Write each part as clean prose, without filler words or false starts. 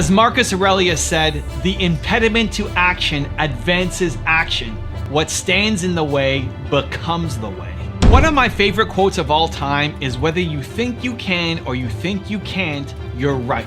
As Marcus Aurelius said, the impediment to action advances action. What stands in the way becomes the way. One of my favorite quotes of all time is, whether you think you can or you think you can't, you're right.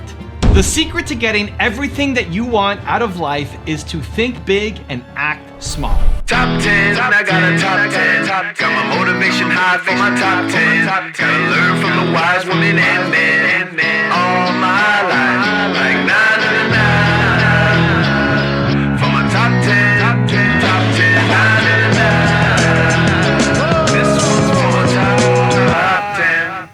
The secret to getting everything that you want out of life is to think big and act small. Top 10, I got a top 10. Got my motivation high for my top 10. Gotta learn from the wise women and men. All my life, like nah, nah, nah, nah. For my top 10, top 10, nah, nah, nah. This one's for my top 10.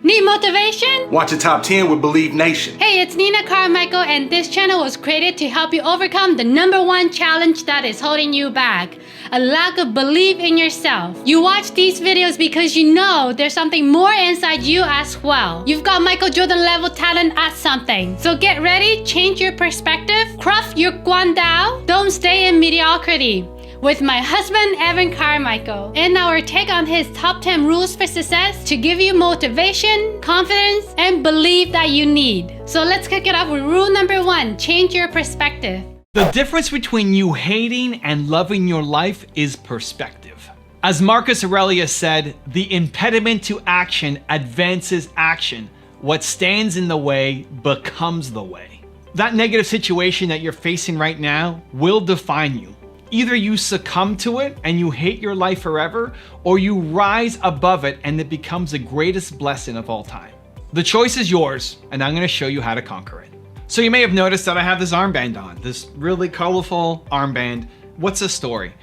Need motivation? Watch a top 10 with Believe Nation. Hey, it's Nina Carmichael, and this channel was created to help you overcome the #1 challenge that is holding you back: a lack of belief in yourself. You watch these videos because you know there's something more inside you as well. You've got Michael Jordan level talent at something. So get ready, change your perspective, craft your GUANDAO, don't stay in mediocrity. With my husband, Evan Carmichael, and our take on his top 10 rules for success to give you motivation, confidence, and belief that you need. So let's kick it off with rule #1, change your perspective. The difference between you hating and loving your life is perspective. As Marcus Aurelius said, the impediment to action advances action. What stands in the way becomes the way. That negative situation that you're facing right now will define you. Either you succumb to it and you hate your life forever, or you rise above it and it becomes the greatest blessing of all time. The choice is yours, and I'm going to show you how to conquer it. So you may have noticed that I have this armband on, this really colorful armband. What's the story?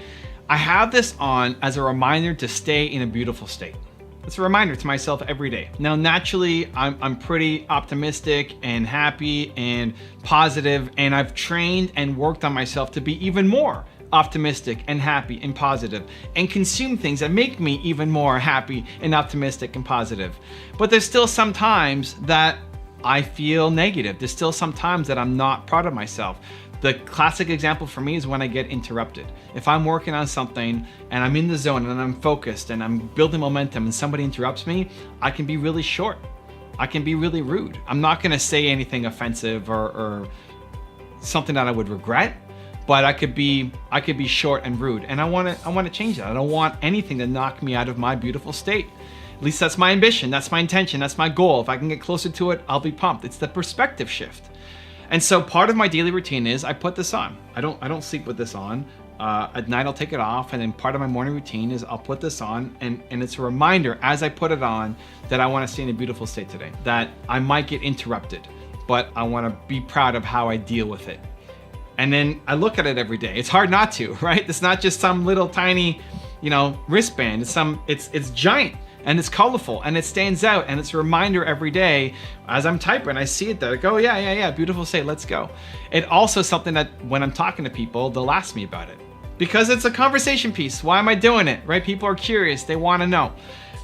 I have this on as a reminder to stay in a beautiful state. It's a reminder to myself every day. Now, naturally, I'm pretty optimistic and happy and positive, and I've trained and worked on myself to be even more optimistic and happy and positive, and consume things that make me even more happy and optimistic and positive. But there's still some times that I feel negative. There's still some times that I'm not proud of myself. The classic example for me is when I get interrupted. If I'm working on something and I'm in the zone and I'm focused and I'm building momentum and somebody interrupts me, I can be really short. I can be really rude. I'm not gonna say anything offensive or something that I would regret, but I could be short and rude, and I want to change that. I don't want anything to knock me out of my beautiful state. At least that's my ambition, that's my intention, that's my goal. If I can get closer to it, I'll be pumped. It's the perspective shift. And so part of my daily routine is I put this on. I don't sleep with this on. At night I'll take it off, and then part of my morning routine is I'll put this on, and it's a reminder as I put it on that I want to stay in a beautiful state today. That I might get interrupted, but I want to be proud of how I deal with it. And then I look at it every day. It's hard not to, right? It's not just some little tiny, wristband. It's giant, and it's colorful, and it stands out, and it's a reminder every day as I'm typing. I see it there. I go, yeah, beautiful state, let's go. It also something that when I'm talking to people, they'll ask me about it because it's a conversation piece. Why am I doing it, right? People are curious. They want to know.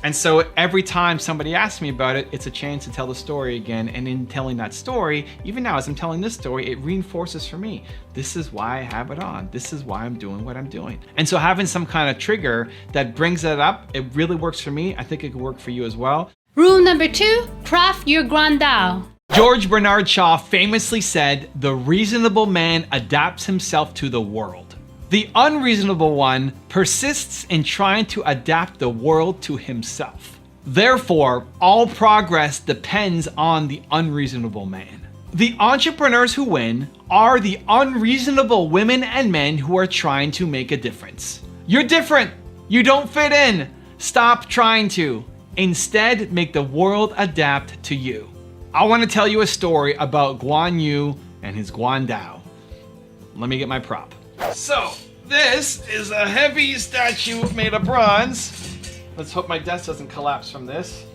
And so every time somebody asks me about it, it's a chance to tell the story again. And in telling that story, even now as I'm telling this story, it reinforces for me, this is why I have it on. This is why I'm doing what I'm doing. And so having some kind of trigger that brings that up, it really works for me. I think it could work for you as well. Rule #2, craft your GUANDAO. George Bernard Shaw famously said, "The reasonable man adapts himself to the world. The unreasonable one persists in trying to adapt the world to himself. Therefore, all progress depends on the unreasonable man." The entrepreneurs who win are the unreasonable women and men who are trying to make a difference. You're different. You don't fit in. Stop trying to. Instead, make the world adapt to you. I want to tell you a story about Guan Yu and his GUANDAO. Let me get my prop. So, this is a heavy statue made of bronze. Let's hope my desk doesn't collapse from this.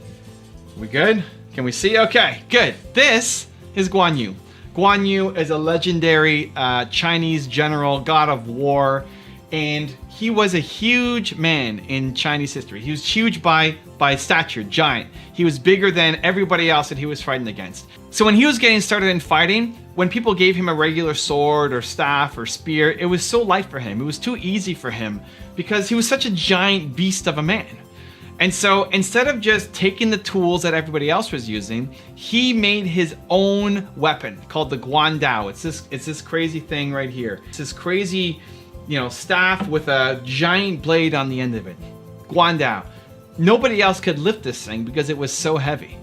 We good? Can we see? Okay, good. This is Guan Yu. Guan Yu is a legendary Chinese general, god of war, and he was a huge man in Chinese history. He was huge by stature, giant. He was bigger than everybody else that he was fighting against. So when he was getting started in fighting, when people gave him a regular sword or staff or spear, it was so light for him. It was too easy for him because he was such a giant beast of a man. And so instead of just taking the tools that everybody else was using, he made his own weapon called the GUANDAO. It's this crazy thing right here. It's this crazy, staff with a giant blade on the end of it. GUANDAO. Nobody else could lift this thing because it was so heavy.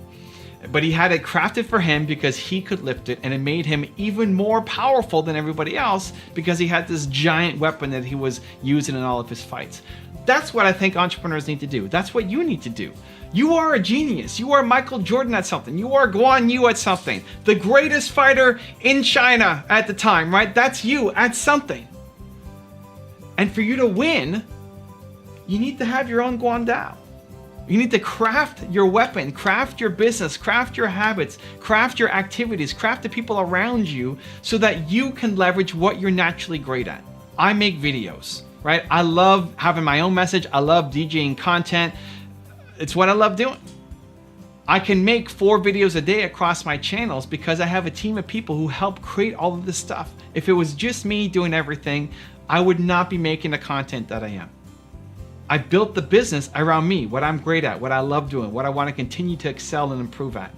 But he had it crafted for him because he could lift it, and it made him even more powerful than everybody else because he had this giant weapon that he was using in all of his fights. That's what I think entrepreneurs need to do. That's what you need to do. You are a genius. You are Michael Jordan at something. You are Guan Yu at something. The greatest fighter in China at the time, right? That's you at something. And for you to win, you need to have your own GUANDAO. You need to craft your weapon, craft your business, craft your habits, craft your activities, craft the people around you so that you can leverage what you're naturally great at. I make videos, right? I love having my own message. I love DJing content. It's what I love doing. I can make 4 videos a day across my channels because I have a team of people who help create all of this stuff. If it was just me doing everything, I would not be making the content that I am. I built the business around me, what I'm great at, what I love doing, what I want to continue to excel and improve at.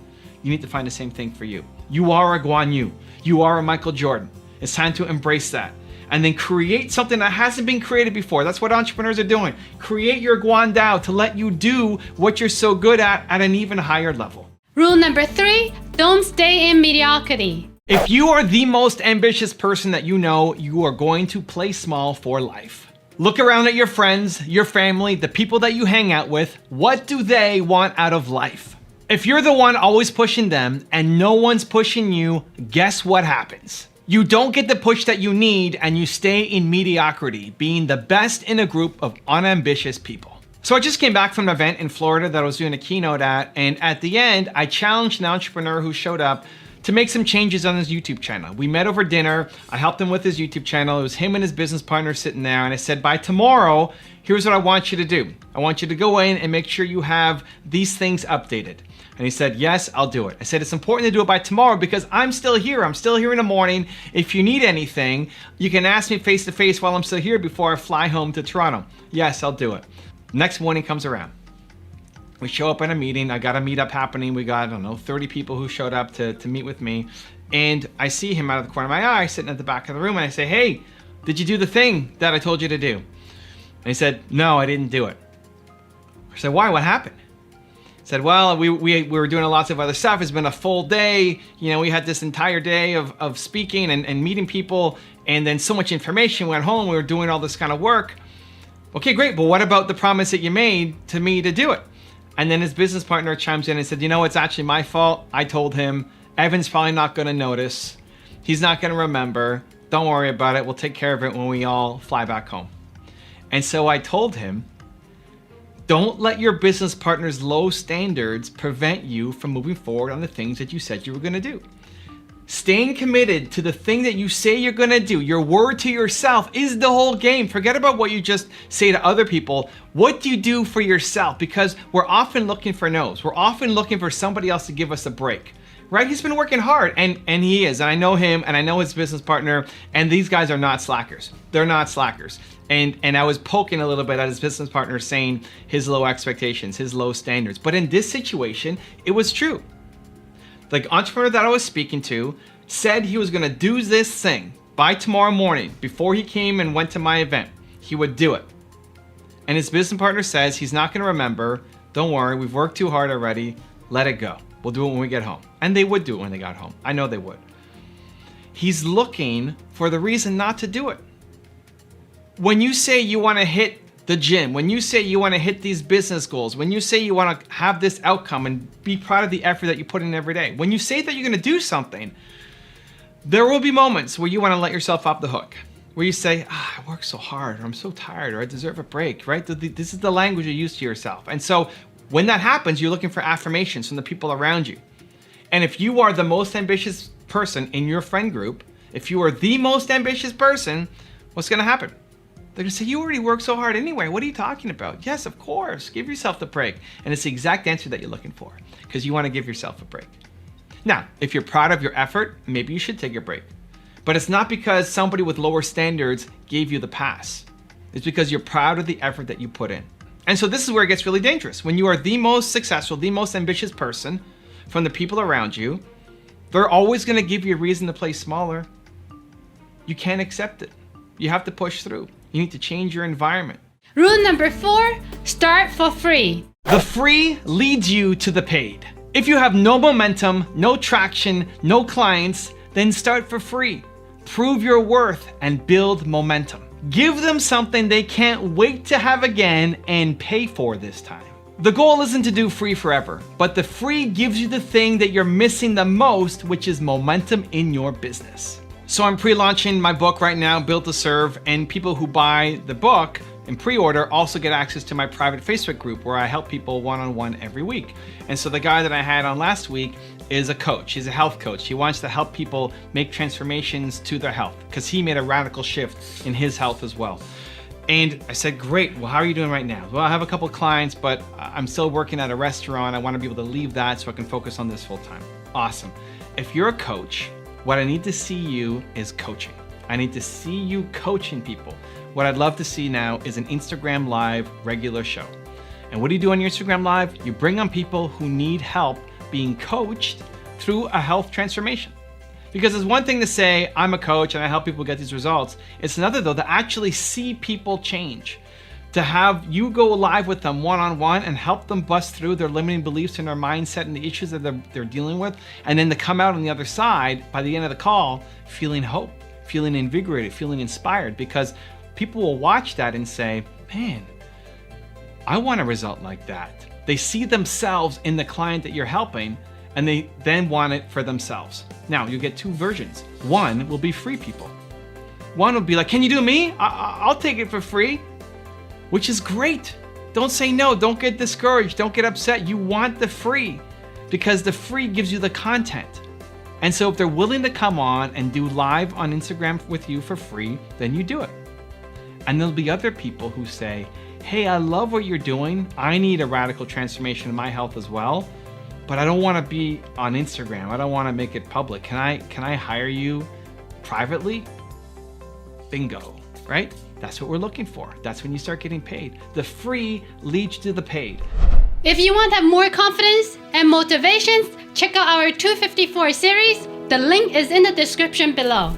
You need to find the same thing for you. You are a Guan Yu. You are a Michael Jordan. It's time to embrace that. And then create something that hasn't been created before. That's what entrepreneurs are doing. Create your GUANDAO to let you do what you're so good at an even higher level. Rule number 3, don't stay in mediocrity. If you are the most ambitious person that you know, you are going to play small for life. Look around at your friends, your family, the people that you hang out with. What do they want out of life? If you're the one always pushing them and no one's pushing you, guess what happens? You don't get the push that you need and you stay in mediocrity, being the best in a group of unambitious people. So I just came back from an event in Florida that I was doing a keynote at, and at the end, I challenged an entrepreneur who showed up to make some changes on his YouTube channel. We met over dinner. I helped him with his YouTube channel. It was him and his business partner sitting there, and I said, by tomorrow, here's what I want you to do. I want you to go in and make sure you have these things updated. And he said, yes, I'll do it. I said, it's important to do it by tomorrow because I'm still here. I'm still here in the morning. If you need anything, you can ask me face to face while I'm still here before I fly home to Toronto. Yes, I'll do it. Next morning comes around. We show up in a meeting. I got a meetup happening. We got, 30 people who showed up to meet with me. And I see him out of the corner of my eye sitting at the back of the room. And I say, hey, did you do the thing that I told you to do? And he said, no, I didn't do it. I said, why? What happened? He said, well, we were doing lots of other stuff. It's been a full day. We had this entire day of speaking and meeting people. And then so much information. Went home. We were doing all this kind of work. Okay, great. But what about the promise that you made to me to do it? And then his business partner chimes in and said, it's actually my fault. I told him, Evan's probably not going to notice. He's not going to remember. Don't worry about it. We'll take care of it when we all fly back home. And so I told him, don't let your business partner's low standards prevent you from moving forward on the things that you said you were going to do. Staying committed to the thing that you say you're going to do, your word to yourself, is the whole game. Forget about what you just say to other people. What do you do for yourself? Because we're often looking for no's. We're often looking for somebody else to give us a break, right? He's been working hard, and he is. And I know him, and I know his business partner, and these guys are not slackers. They're not slackers. And I was poking a little bit at his business partner, saying his low expectations, his low standards. But in this situation, it was true. The entrepreneur that I was speaking to said he was gonna do this thing by tomorrow morning before he came and went to my event. He would do it. And his business partner says he's not gonna remember. Don't worry, we've worked too hard already. Let it go. We'll do it when we get home. And they would do it when they got home. I know they would. He's looking for the reason not to do it. When you say you wanna hit the gym, when you say you want to hit these business goals, when you say you want to have this outcome and be proud of the effort that you put in every day, when you say that you're going to do something, there will be moments where you want to let yourself off the hook, where you say, I work so hard, or I'm so tired, or I deserve a break, right? This is the language you use to yourself. And so when that happens, you're looking for affirmations from the people around you. And if you are the most ambitious person in your friend group, if you are the most ambitious person, what's going to happen? They're gonna say, you already work so hard anyway. What are you talking about? Yes, of course. Give yourself the break. And it's the exact answer that you're looking for because you wanna give yourself a break. Now, if you're proud of your effort, maybe you should take a break. But it's not because somebody with lower standards gave you the pass. It's because you're proud of the effort that you put in. And so this is where it gets really dangerous. When you are the most successful, the most ambitious person from the people around you, they're always going to give you a reason to play smaller. You can't accept it. You have to push through. You need to change your environment. Rule number 4, start for free. The free leads you to the paid. If you have no momentum, no traction, no clients, then start for free. Prove your worth and build momentum. Give them something they can't wait to have again and pay for this time. The goal isn't to do free forever, but the free gives you the thing that you're missing the most, which is momentum in your business. So I'm pre-launching my book right now, Built to Serve, and people who buy the book in pre-order also get access to my private Facebook group where I help people one-on-one every week. And so the guy that I had on last week is a coach. He's a health coach. He wants to help people make transformations to their health because he made a radical shift in his health as well. And I said, great, well, how are you doing right now? Well, I have a couple clients, but I'm still working at a restaurant. I want to be able to leave that so I can focus on this full time. Awesome. If you're a coach, what I need to see you is coaching. I need to see you coaching people. What I'd love to see now is an Instagram Live regular show. And what do you do on your Instagram Live? You bring on people who need help being coached through a health transformation. Because it's one thing to say, I'm a coach and I help people get these results. It's another though to actually see people change. To have you go live with them one-on-one and help them bust through their limiting beliefs and their mindset and the issues that they're dealing with. And then to come out on the other side by the end of the call, feeling hope, feeling invigorated, feeling inspired, because people will watch that and say, man, I want a result like that. They see themselves in the client that you're helping and they then want it for themselves. Now, you get two versions. One will be free people. One will be like, can you do me? I'll take it for free, which is great. Don't say no, don't get discouraged, don't get upset. You want the free because the free gives you the content. And so if they're willing to come on and do live on Instagram with you for free, then you do it. And there'll be other people who say, hey, I love what you're doing. I need a radical transformation in my health as well, but I don't want to be on Instagram. I don't want to make it public. Can I hire you privately? Bingo, right? That's what we're looking for. That's when you start getting paid. The free leads to the paid. If you want to have more confidence and motivations, check out our 254 series. The link is in the description below.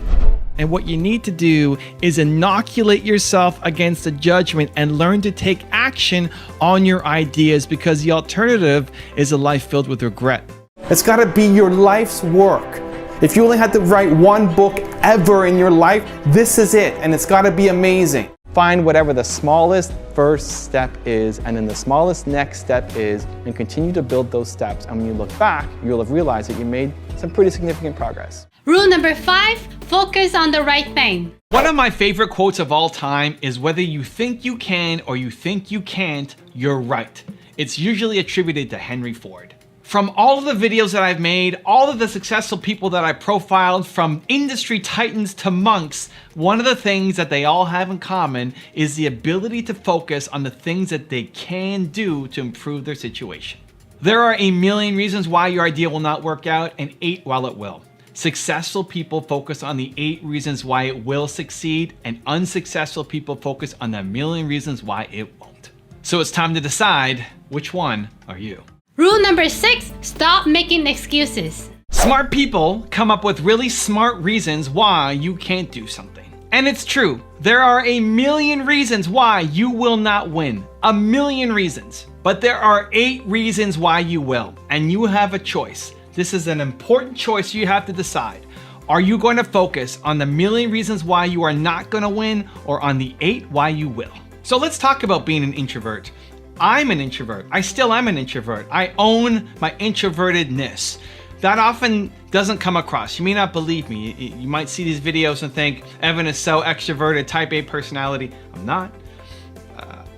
And what you need to do is inoculate yourself against the judgment and learn to take action on your ideas, because the alternative is a life filled with regret. It's got to be your life's work. If you only had to write one book ever in your life, this is it, and it's got to be amazing. Find whatever the smallest first step is, and then the smallest next step is, and continue to build those steps. And when you look back, you'll have realized that you made some pretty significant progress. Rule number 5, focus on the right thing. One of my favorite quotes of all time is, whether you think you can or you think you can't, you're right. It's usually attributed to Henry Ford. From all of the videos that I've made, all of the successful people that I profiled, from industry titans to monks, one of the things that they all have in common is the ability to focus on the things that they can do to improve their situation. There are a million reasons why your idea will not work out, and 8 while it will. Successful people focus on the 8 reasons why it will succeed, and unsuccessful people focus on the million reasons why it won't. So it's time to decide, which one are you? Rule number 6, stop making excuses. Smart people come up with really smart reasons why you can't do something. And it's true, there are a million reasons why you will not win. A million reasons. But there are 8 reasons why you will, and you have a choice. This is an important choice you have to decide. Are you going to focus on the million reasons why you are not going to win, or on the 8 why you will? So let's talk about being an introvert. I'm an introvert. I still am an introvert. I own my introvertedness. That often doesn't come across. You may not believe me. You might see these videos and think, Evan is so extroverted, type A personality. I'm not.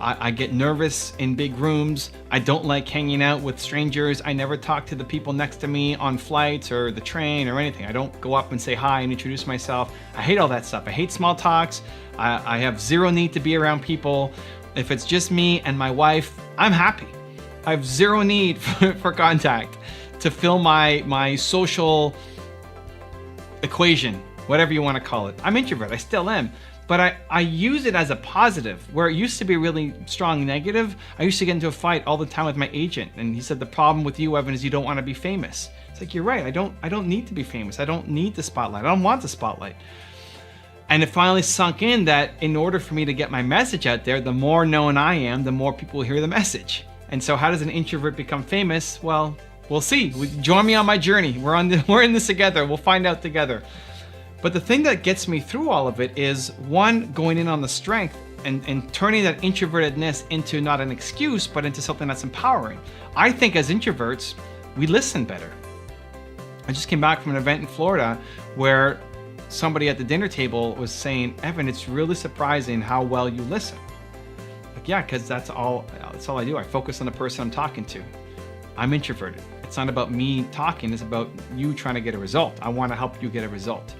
I get nervous in big rooms. I don't like hanging out with strangers. I never talk to the people next to me on flights or the train or anything. I don't go up and say hi and introduce myself. I hate all that stuff. I hate small talks. I have zero need to be around people. If it's just me and my wife, I'm happy. I have zero need for contact to fill my social equation, whatever you want to call it. I'm introvert, I still am. but I use it as a positive, where it used to be really strong negative. I used to get into a fight all the time with my agent, and he said, the problem with you, Evan, is you don't want to be famous. It's like, you're right, I don't need to be famous. I don't need the spotlight. I don't want the spotlight. And it finally sunk in that in order for me to get my message out there, the more known I am, the more people will hear the message. And so how does an introvert become famous? Well, we'll see. Join me on my journey. We're in this together. We'll find out together. But the thing that gets me through all of it is, one, going in on the strength and turning that introvertedness into not an excuse, but into something that's empowering. I think as introverts, we listen better. I just came back from an event in Florida where somebody at the dinner table was saying, Evan, it's really surprising how well you listen. Like, yeah, because that's all I do. I focus on the person I'm talking to. I'm introverted. It's not about me talking, it's about you trying to get a result. I want to help you get a result.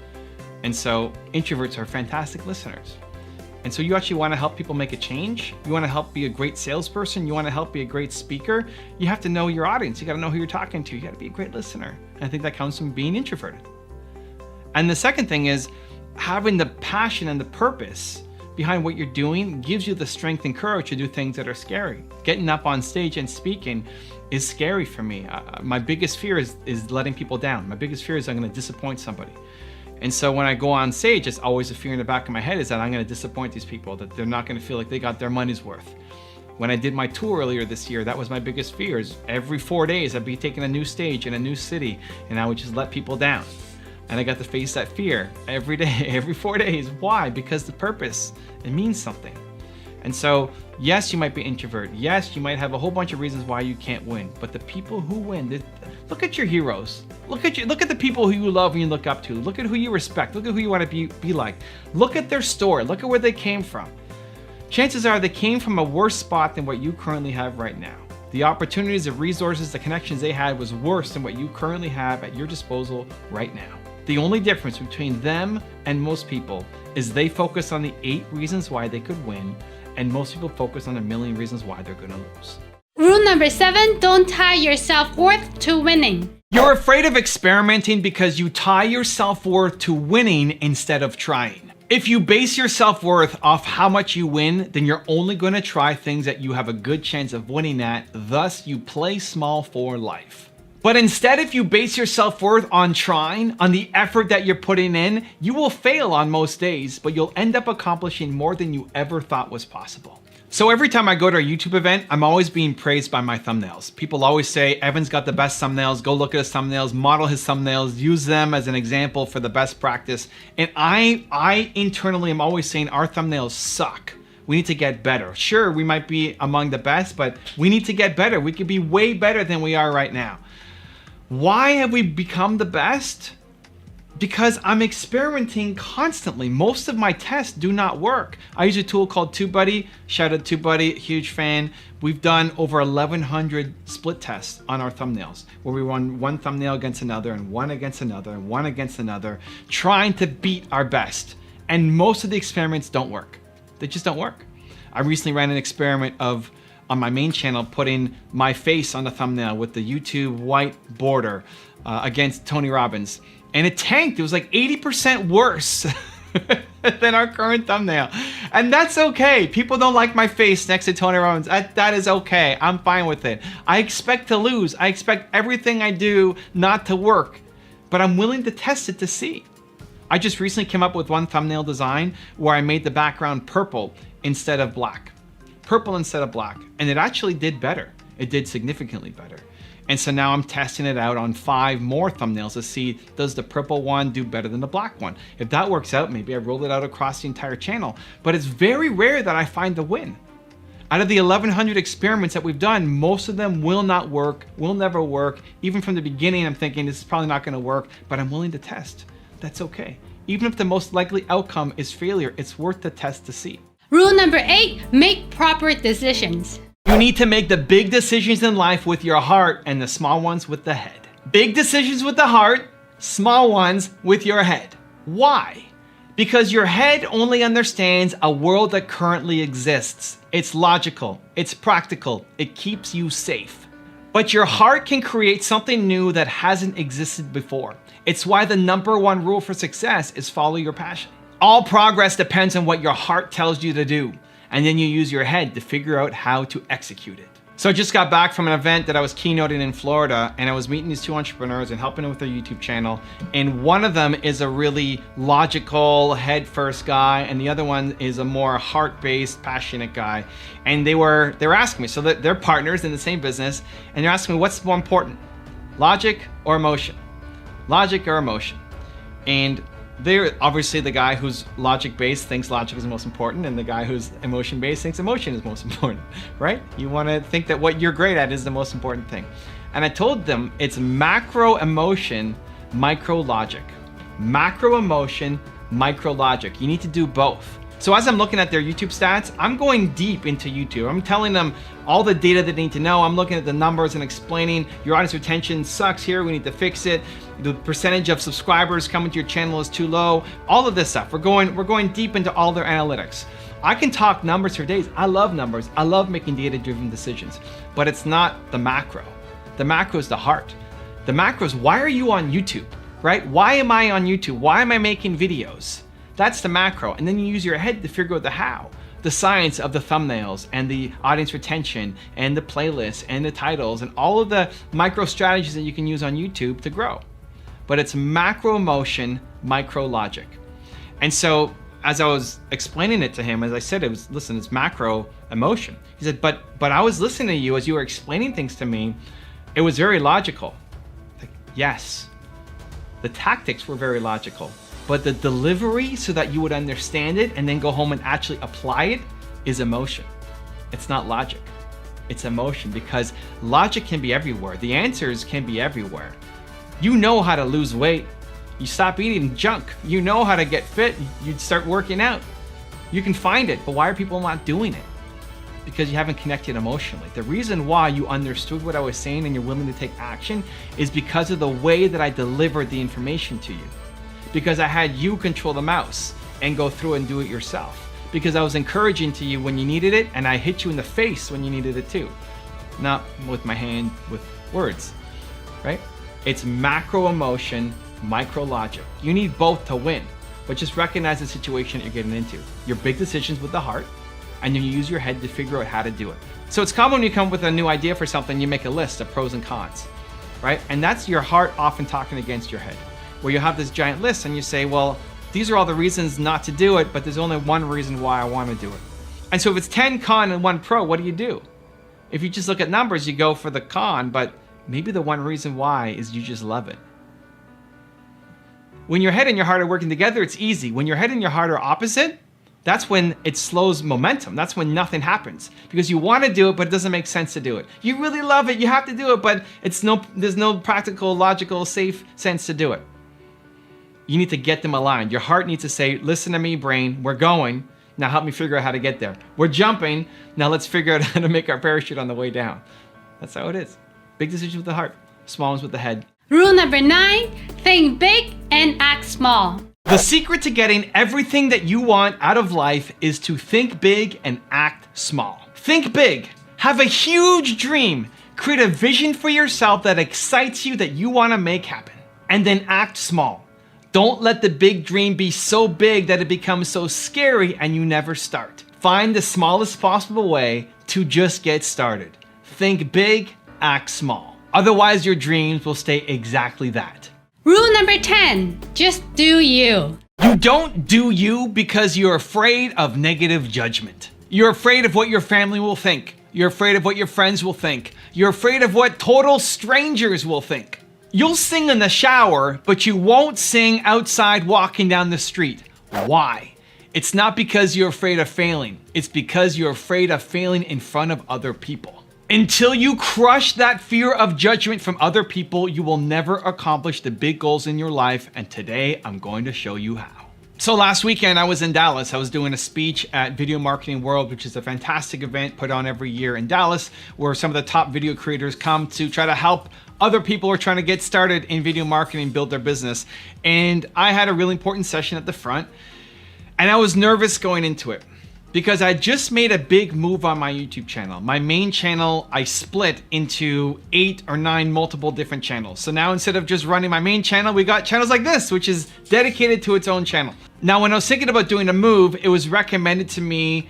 And so introverts are fantastic listeners. And so you actually want to help people make a change. You want to help be a great salesperson. You want to help be a great speaker. You have to know your audience. You got to know who you're talking to. You got to be a great listener. And I think that comes from being introverted. And the second thing is having the passion and the purpose behind what you're doing gives you the strength and courage to do things that are scary. Getting up on stage and speaking is scary for me. My biggest fear is letting people down. My biggest fear is I'm going to disappoint somebody. And so when I go on stage, it's always a fear in the back of my head is that I'm going to disappoint these people, that they're not going to feel like they got their money's worth. When I did my tour earlier this year, that was my biggest fear. Is every 4 days I'd be taking a new stage in a new city and I would just let people down. And I got to face that fear every day, every 4 days. Why? Because the purpose, it means something. And so, yes, you might be introvert. Yes, you might have a whole bunch of reasons why you can't win. But the people who win, look at your heroes. Look at the people who you love and you look up to. Look at who you respect. Look at who you want to be like. Look at their story. Look at where they came from. Chances are they came from a worse spot than what you currently have right now. The opportunities, the resources, the connections they had was worse than what you currently have at your disposal right now. The only difference between them and most people is they focus on the 8 reasons why they could win, and most people focus on a million reasons why they're gonna lose. Rule number 7, don't tie your self-worth to winning. You're afraid of experimenting because you tie your self-worth to winning instead of trying. If you base your self-worth off how much you win, then you're only gonna try things that you have a good chance of winning at, thus you play small for life. But instead, if you base your self-worth on trying, on the effort that you're putting in, you will fail on most days, but you'll end up accomplishing more than you ever thought was possible. So every time I go to a YouTube event, I'm always being praised by my thumbnails. People always say, Evan's got the best thumbnails, go look at his thumbnails, model his thumbnails, use them as an example for the best practice. And I internally am always saying our thumbnails suck. We need to get better. Sure, we might be among the best, but we need to get better. We could be way better than we are right now. Why have we become the best? Because I'm experimenting constantly. Most of my tests do not work. I use a tool called TubeBuddy. Shout out TubeBuddy, huge fan. We've done over 1,100 split tests on our thumbnails, where we run one thumbnail against another and one against another and one against another, trying to beat our best. And most of the experiments don't work. They just don't work. I recently ran an experiment of on my main channel, putting my face on the thumbnail with the YouTube white border against Tony Robbins. And it tanked. It was like 80% worse than our current thumbnail. And that's okay. People don't like my face next to Tony Robbins. That is okay. I'm fine with it. I expect to lose. I expect everything I do not to work. But I'm willing to test it to see. I just recently came up with one thumbnail design where I made the background purple instead of black. Purple instead of black, and it actually did better. It did significantly better. And so now I'm testing it out on 5 more thumbnails to see, does the purple one do better than the black one? If that works out, maybe I roll it out across the entire channel. But it's very rare that I find the win. Out of the 1,100 experiments that we've done, most of them will not work, will never work. Even from the beginning, I'm thinking this is probably not gonna work, but I'm willing to test. That's okay. Even if the most likely outcome is failure, it's worth the test to see. Rule number 8, make proper decisions. You need to make the big decisions in life with your heart and the small ones with the head. Big decisions with the heart, small ones with your head. Why? Because your head only understands a world that currently exists. It's logical, it's practical, it keeps you safe. But your heart can create something new that hasn't existed before. It's why the #1 rule for success is follow your passion. All progress depends on what your heart tells you to do, and then you use your head to figure out how to execute it. So I just got back from an event that I was keynoting in Florida, and I was meeting these two entrepreneurs and helping them with their YouTube channel. And one of them is a really logical, head-first guy, and the other one is a more heart-based, passionate guy. And they were asking me, so they're partners in the same business, and they're asking me, what's more important, logic or emotion? Logic or emotion? And they're obviously the guy who's logic-based thinks logic is the most important, and the guy who's emotion-based thinks emotion is most important, right? You want to think that what you're great at is the most important thing. And I told them it's macro emotion, micro logic. Macro emotion, micro logic. You need to do both. So as I'm looking at their YouTube stats, I'm going deep into YouTube. I'm telling them all the data they need to know. I'm looking at the numbers and explaining your audience retention sucks here, we need to fix it. The percentage of subscribers coming to your channel is too low. All of this stuff. We're going deep into all their analytics. I can talk numbers for days. I love numbers. I love making data-driven decisions, but it's not the macro. The macro is the heart. The macro is, why are you on YouTube, right? Why am I on YouTube? Why am I making videos? That's the macro. And then you use your head to figure out the how. The science of the thumbnails and the audience retention and the playlists and the titles and all of the micro strategies that you can use on YouTube to grow. But it's macro emotion, micro logic. And so as I was explaining it to him, as I said, listen, it's macro emotion. He said, but I was listening to you as you were explaining things to me. It was very logical. Like, yes, the tactics were very logical. But the delivery so that you would understand it and then go home and actually apply it is emotion. It's not logic. It's emotion, because logic can be everywhere. The answers can be everywhere. You know how to lose weight. You stop eating junk. You know how to get fit. You'd start working out. You can find it, but why are people not doing it? Because you haven't connected emotionally. The reason why you understood what I was saying and you're willing to take action is because of the way that I delivered the information to you. Because I had you control the mouse and go through and do it yourself. Because I was encouraging to you when you needed it, and I hit you in the face when you needed it too. Not with my hand, with words, right? It's macro emotion, micro logic. You need both to win, but just recognize the situation that you're getting into. Your big decisions with the heart, and then you use your head to figure out how to do it. So it's common when you come up with a new idea for something, you make a list of pros and cons, right? And that's your heart often talking against your head, where you have this giant list and you say, well, these are all the reasons not to do it, but there's only one reason why I want to do it. And so if it's 10 con and 1 pro, what do? If you just look at numbers, you go for the con, but maybe the one reason why is you just love it. When your head and your heart are working together, it's easy. When your head and your heart are opposite, that's when it slows momentum. That's when nothing happens, because you want to do it, but it doesn't make sense to do it. You really love it, you have to do it, but there's no practical, logical, safe sense to do it. You need to get them aligned. Your heart needs to say, listen to me, brain, we're going. Now help me figure out how to get there. We're jumping. Now let's figure out how to make our parachute on the way down. That's how it is. Big decisions with the heart, small ones with the head. Rule number 9, think big and act small. The secret to getting everything that you want out of life is to think big and act small. Think big. Have a huge dream. Create a vision for yourself that excites you, that you want to make happen. And then act small. Don't let the big dream be so big that it becomes so scary and you never start. Find the smallest possible way to just get started. Think big, act small. Otherwise, your dreams will stay exactly that. Rule number 10, just do you. You don't do you because you're afraid of negative judgment. You're afraid of what your family will think. You're afraid of what your friends will think. You're afraid of what total strangers will think. You'll sing in the shower, but you won't sing outside walking down the street. Why? It's not because you're afraid of failing. It's because you're afraid of failing in front of other people. Until you crush that fear of judgment from other people, you will never accomplish the big goals in your life, and today I'm going to show you how. So last weekend I was in Dallas. I was doing a speech at Video Marketing World, which is a fantastic event put on every year in Dallas, where some of the top video creators come to try to help other people who are trying to get started in video marketing, build their business. And I had a really important session at the front, and I was nervous going into it because I just made a big move on my YouTube channel. My main channel, I split into 8 or 9 multiple different channels. So now instead of just running my main channel, we got channels like this, which is dedicated to its own channel. Now, when I was thinking about doing a move, it was recommended to me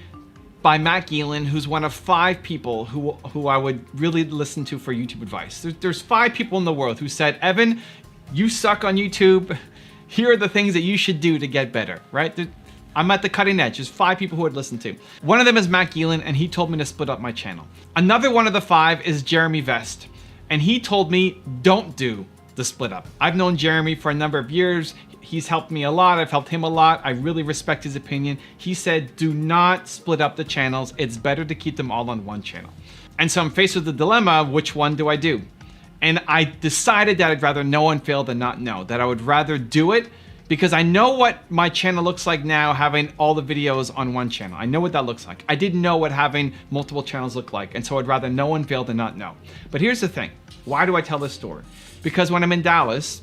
by Matt Geelan, who's one of 5 people who I would really listen to for YouTube advice. There's 5 people in the world who said, Evan, you suck on YouTube. Here are the things that you should do to get better, right? I'm at the cutting edge. There's 5 people who I'd listen to. One of them is Matt Geelan, and he told me to split up my channel. Another one of the 5 is Jeremy Vest, and he told me don't do the split up. I've known Jeremy for a number of years. He's helped me a lot. I've helped him a lot. I really respect his opinion. He said, do not split up the channels. It's better to keep them all on one channel. And so I'm faced with the dilemma, which one do I do? And I decided that I'd rather know and fail than not know, that I would rather do it because I know what my channel looks like now, having all the videos on one channel. I know what that looks like. I didn't know what having multiple channels look like. And so I'd rather know and fail than not know. But here's the thing. Why do I tell this story? Because when I'm in Dallas,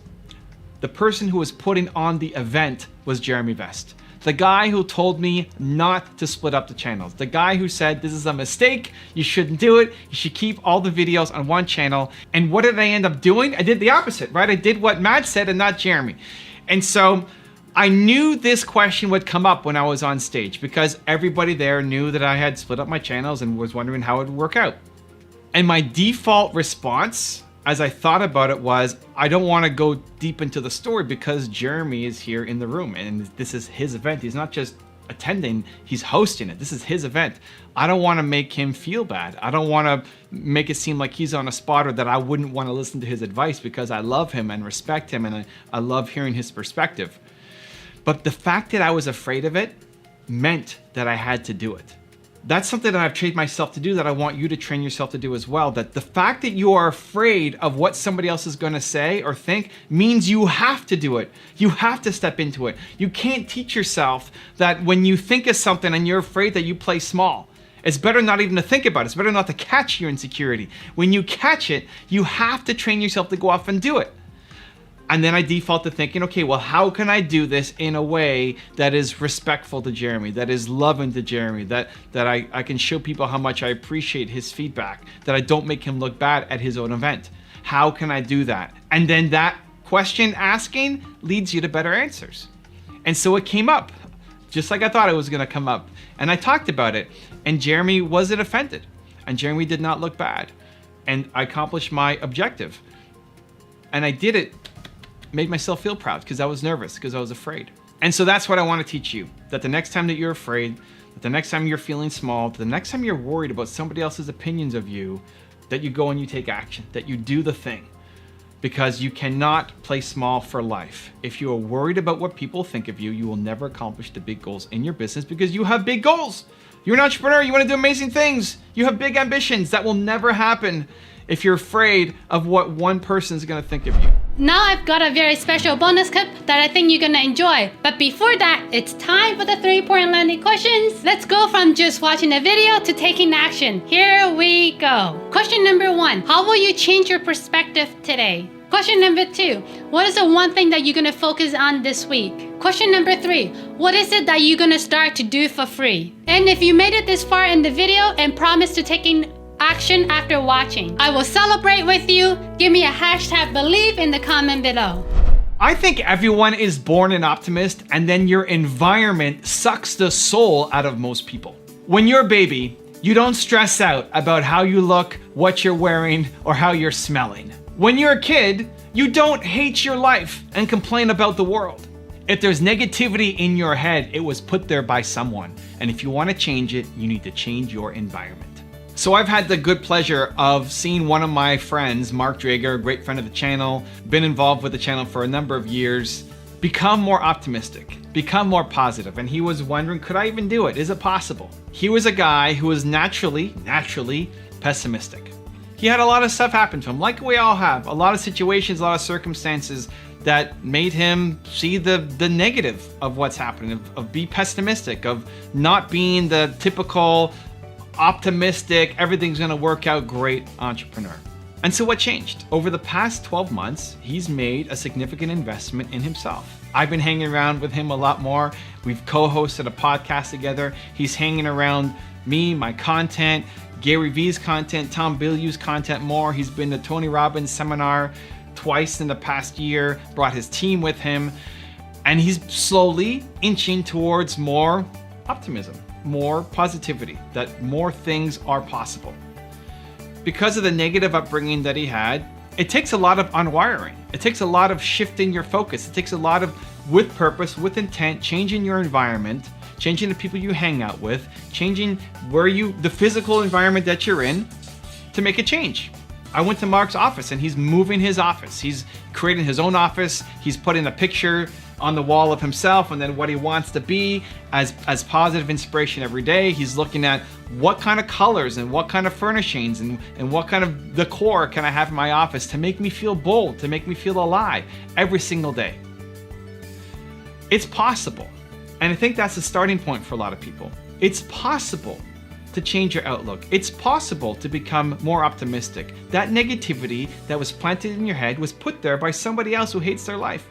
the person who was putting on the event was Jeremy Vest. The guy who told me not to split up the channels. The guy who said, this is a mistake, you shouldn't do it, you should keep all the videos on one channel. And what did I end up doing? I did the opposite, right? I did what Matt said and not Jeremy. And so I knew this question would come up when I was on stage because everybody there knew that I had split up my channels and was wondering how it would work out. And my default response, as I thought about it, was I don't want to go deep into the story because Jeremy is here in the room and this is his event. He's not just attending, he's hosting it. This is his event. I don't want to make him feel bad. I don't want to make it seem like he's on a spot or that I wouldn't want to listen to his advice because I love him and respect him and I love hearing his perspective. But the fact that I was afraid of it meant that I had to do it. That's something that I've trained myself to do that I want you to train yourself to do as well. That the fact that you are afraid of what somebody else is going to say or think means you have to do it. You have to step into it. You can't teach yourself that when you think of something and you're afraid that you play small. It's better not even to think about it. It's better not to catch your insecurity. When you catch it, you have to train yourself to go off and do it. And then I default to thinking, okay, well, how can I do this in a way that is respectful to Jeremy, that is loving to Jeremy, that I can show people how much I appreciate his feedback, that I don't make him look bad at his own event. How can I do that? And then that question asking leads you to better answers. And so it came up, just like I thought it was gonna come up. And I talked about it, and Jeremy wasn't offended, and Jeremy did not look bad. And I accomplished my objective. And I did it, made myself feel proud because I was nervous, because I was afraid. And so that's what I want to teach you, that the next time that you're afraid, that the next time you're feeling small, the next time you're worried about somebody else's opinions of you, that you go and you take action, that you do the thing. Because you cannot play small for life. If you are worried about what people think of you, you will never accomplish the big goals in your business because you have big goals. You're an entrepreneur, you want to do amazing things. You have big ambitions. That will never happen if you're afraid of what one person is going to think of you. Now I've got a very special bonus clip that I think you're gonna enjoy. But before that, it's time for the 3-point landing questions. Let's go from just watching a video to taking action. Here we go. Question number 1, how will you change your perspective today? Question number 2, what is the one thing that you're gonna focus on this week? Question number 3, what is it that you're gonna start to do for free? And if you made it this far in the video and promise to taking action after watching, I will celebrate with you. Give me a #believe in the comment below. I think everyone is born an optimist, and then your environment sucks the soul out of most people. When you're a baby, you don't stress out about how you look, what you're wearing, or how you're smelling. When you're a kid, you don't hate your life and complain about the world. If there's negativity in your head, it was put there by someone. And if you want to change it, you need to change your environment. So I've had the good pleasure of seeing one of my friends, Mark Drager, a great friend of the channel, been involved with the channel for a number of years, become more optimistic, become more positive. And he was wondering, could I even do it? Is it possible? He was a guy who was naturally pessimistic. He had a lot of stuff happen to him, like we all have. A lot of situations, a lot of circumstances that made him see the negative of what's happening, of be pessimistic, of not being the typical optimistic, everything's gonna work out great entrepreneur. And so what changed? Over the past 12 months, he's made a significant investment in himself. I've been hanging around with him a lot more. We've co-hosted a podcast together. He's hanging around me, my content, Gary Vee's content, Tom Bilyeu's content more. He's been to Tony Robbins' seminar twice in the past year, brought his team with him. And he's slowly inching towards more optimism, more positivity, that more things are possible. Because of the negative upbringing that he had, it takes a lot of unwiring. It takes a lot of shifting your focus. It takes a lot of, with purpose, with intent, changing your environment, changing the people you hang out with, changing the physical environment that you're in to make a change. I went to Mark's office and he's moving his office. He's creating his own office. He's putting a picture on the wall of himself and then what he wants to be as positive inspiration every day. He's looking at what kind of colors and what kind of furnishings and what kind of decor can I have in my office to make me feel bold, to make me feel alive every single day. It's possible. And I think that's the starting point for a lot of people. It's possible to change your outlook. It's possible to become more optimistic. That negativity that was planted in your head was put there by somebody else who hates their life.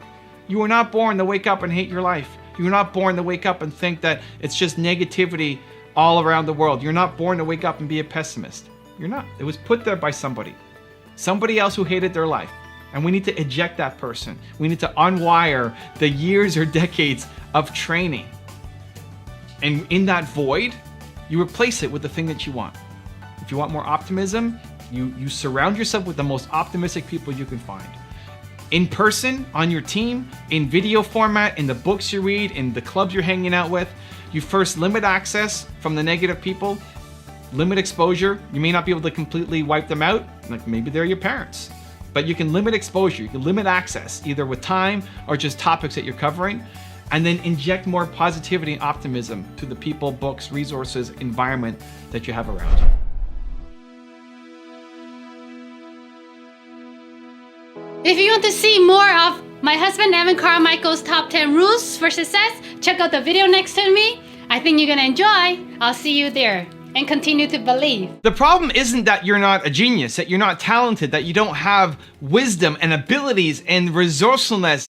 You were not born to wake up and hate your life. You were not born to wake up and think that it's just negativity all around the world. You're not born to wake up and be a pessimist. You're not. It was put there by somebody else who hated their life. And we need to eject that person. We need to unwire the years or decades of training. And in that void, you replace it with the thing that you want. If you want more optimism, you surround yourself with the most optimistic people you can find. In person, on your team, in video format, in the books you read, in the clubs you're hanging out with. You first limit access from the negative people, limit exposure. You may not be able to completely wipe them out, like maybe they're your parents. But you can limit exposure, you can limit access, either with time or just topics that you're covering, and then inject more positivity and optimism to the people, books, resources, environment that you have around you. If you want to see more of my husband Evan Carmichael's top 10 rules for success, check out the video next to me. I think you're gonna enjoy. I'll see you there. And continue to believe. The problem isn't that you're not a genius, that you're not talented, that you don't have wisdom and abilities and resourcefulness